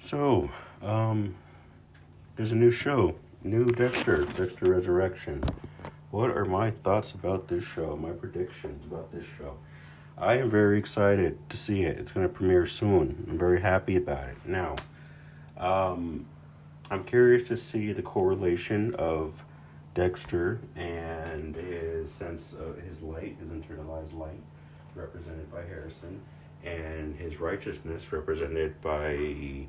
So, there's a new show, new Dexter Resurrection. What are my thoughts about this show? My predictions about this show? I am very excited to see it. It's going to premiere soon. I'm very happy about it. Now, um, I'm curious to see the correlation of Dexter and his sense of his light, his internalized light, represented by Harrison, and his righteousness, represented by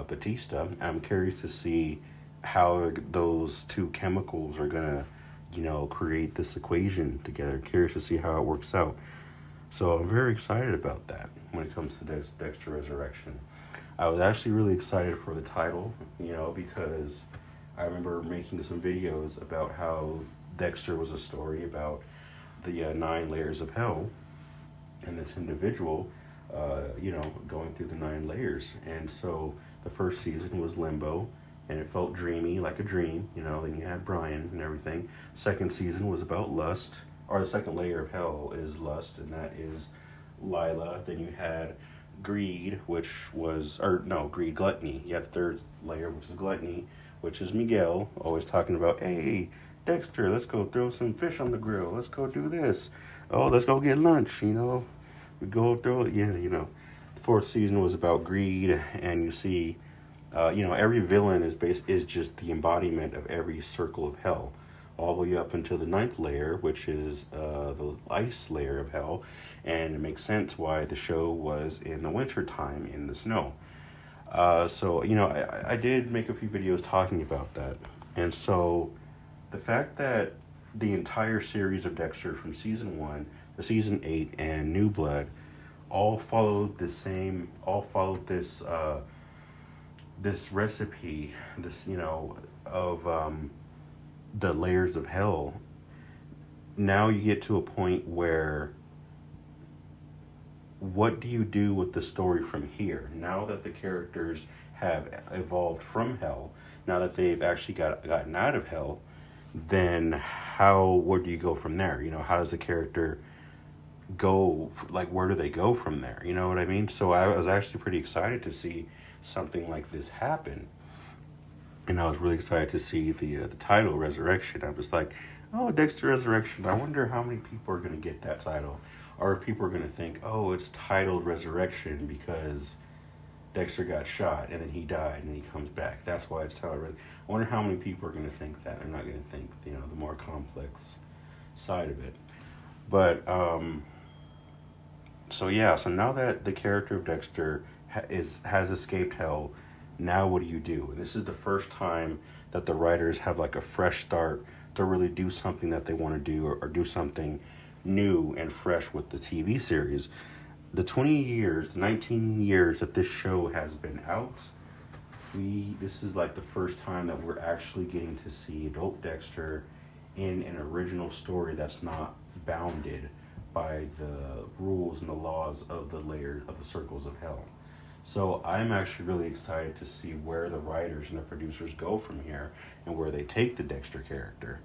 Batista. I'm curious to see how those two chemicals are gonna, create this equation together. Curious to see how it works out. So I'm very excited about that when it comes to Dexter Resurrection. I was actually really excited for the title, because I remember making some videos about how Dexter was a story about the 9 layers of hell, and this individual, going through the 9 layers. And so the first season was Limbo, and it felt dreamy, like a dream, then you had Brian and everything. Second season was about lust, or the second layer of hell is lust, and that is Lila. Then you had greed, greed, gluttony. You had the third layer, which is gluttony, which is Miguel, always talking about, hey, Dexter, let's go throw some fish on the grill. Let's go do this. Oh, let's go get lunch, We go throw it, The fourth season was about greed, and you see, every villain is just the embodiment of every circle of hell, all the way up until the 9th layer, which is the ice layer of hell, and it makes sense why the show was in the winter time in the snow. I did make a few videos talking about that, and so the fact that the entire series of Dexter from season 1 to season 8 and New Blood all followed this recipe, of the layers of hell. Now you get to a point where, what do you do with the story from here? Now that the characters have evolved from hell, now that they've actually gotten out of hell, then where do you go from there? How does the character go, where do they go from there? You know what I mean? So I was actually pretty excited to see something like this happen. And I was really excited to see the title, Resurrection. I was like, oh, Dexter Resurrection. I wonder how many people are going to get that title. Or if people are going to think, oh, it's titled Resurrection because Dexter got shot and then he died and then he comes back. That's why it's titled Resurrection. I wonder how many people are going to think that. They're not going to think, the more complex side of it. But, so now that the character of Dexter has escaped hell, now what do you do? And this is the first time that the writers have a fresh start to really do something that they want to do, or do something new and fresh with the TV series. The 19 years that this show has been out, this is the first time that we're actually getting to see adult Dexter in an original story that's not bounded by the rules and the laws of the layers of the circles of hell. So I'm actually really excited to see where the writers and the producers go from here, and where they take the Dexter character.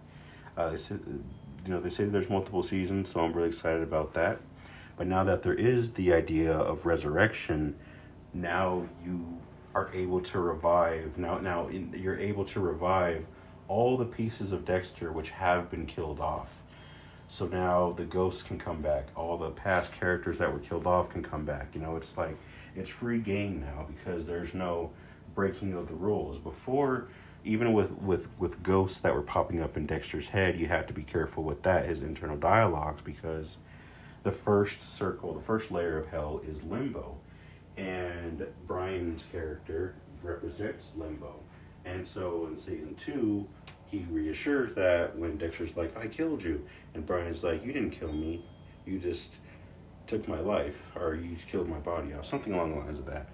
They say there's multiple seasons, so I'm really excited about that. But now that there is the idea of resurrection, now you are able to revive. You're able to revive all the pieces of Dexter which have been killed off. So now the ghosts can come back. All the past characters that were killed off can come back. It's free game now, because there's no breaking of the rules. Before, even with ghosts that were popping up in Dexter's head, you had to be careful with that, his internal dialogues, because the first layer of hell is Limbo. And Brian's character represents Limbo. And so in season 2, he reassures that when Dexter's like, I killed you. And Brian's like, you didn't kill me. You just took my life, or you killed my body off. Something along the lines of that.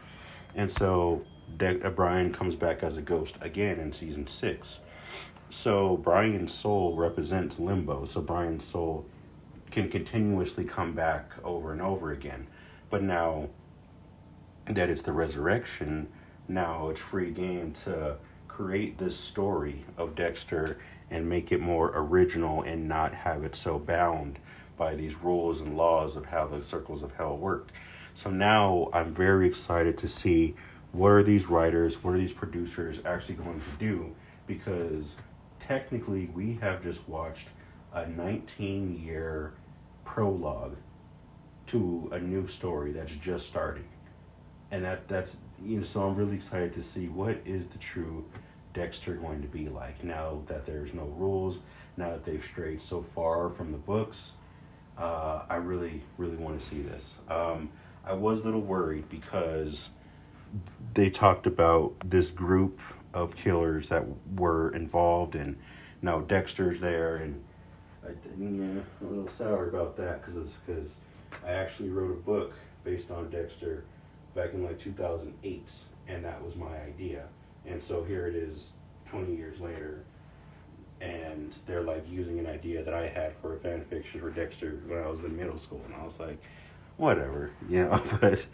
And so Brian comes back as a ghost again in season 6. So Brian's soul represents Limbo. So Brian's soul can continuously come back over and over again. But now that it's the resurrection, now it's free game to create this story of Dexter and make it more original, and not have it so bound by these rules and laws of how the circles of hell work. So now I'm very excited to see what are these writers, what are these producers actually going to do? Because technically, we have just watched a 19-year prologue to a new story that's just starting, and that's so I'm really excited to see what is the true Dexter going to be like now that there's no rules, now that they've strayed so far from the books. I really, really want to see this. I was a little worried because they talked about this group of killers that were involved, and now Dexter's there, and I'm a little sour about that because I actually wrote a book based on Dexter back in like 2008, and that was my idea. And so here it is, 20 years later, and they're like using an idea that I had for a fan fiction for Dexter when I was in middle school, and I was like, whatever, but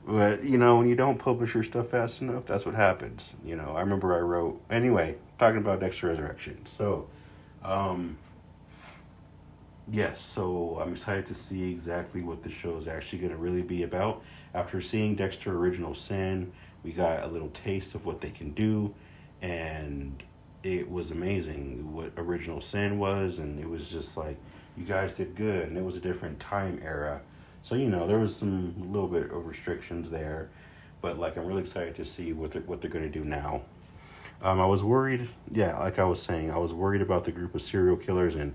when you don't publish your stuff fast enough, that's what happens. I remember I wrote, anyway, talking about Dexter Resurrection. So, yes, so I'm excited to see exactly what the show is actually going to really be about. After seeing Dexter Original Sin, we got a little taste of what they can do, and it was amazing what Original Sin was, and it was just like, you guys did good, and it was a different time era. So, there was some little bit of restrictions there, but like I'm really excited to see what they're going to do now. I was worried, like I was saying, I was worried about the group of serial killers, and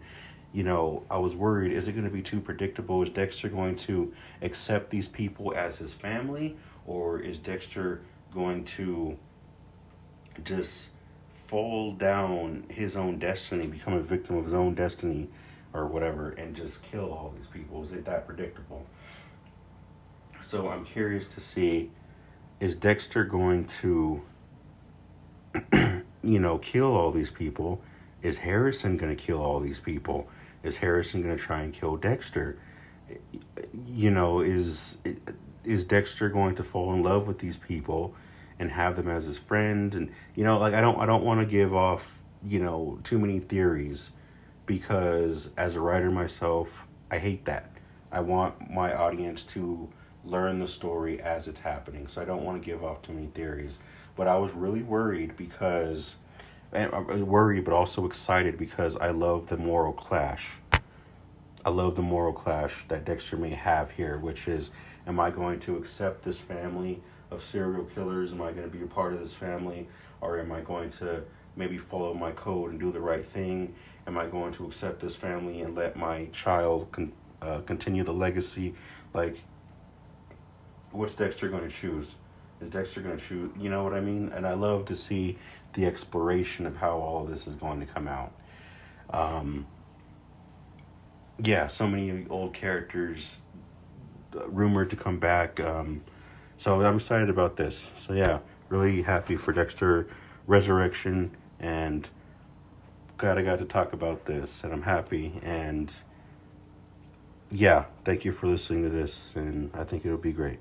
I was worried, is it going to be too predictable? Is Dexter going to accept these people as his family, or is Dexter going to just fall down his own destiny, become a victim of his own destiny or whatever, and just kill all these people? Is it that predictable? So I'm curious to see, is Dexter going to, kill all these people? Is Harrison going to kill all these people? Is Harrison going to try and kill Dexter? Is Dexter going to fall in love with these people and have them as his friend? And I don't want to give off too many theories, because as a writer myself, I hate that. I want my audience to learn the story as it's happening, so I don't want to give off too many theories. But I was really worried but also excited because I love the moral clash. I love the moral clash that Dexter may have here, which is, am I going to accept this family of serial killers? Am I going to be a part of this family? Or am I going to maybe follow my code and do the right thing? Am I going to accept this family and let my child continue the legacy? Like, what's Dexter going to choose? Is Dexter going to choose, you know what I mean? And I love to see the exploration of how all of this is going to come out. So many old characters rumored to come back. So I'm excited about this. So really happy for Dexter Resurrection, and glad I got to talk about this, and I'm happy. And thank you for listening to this, and I think it'll be great.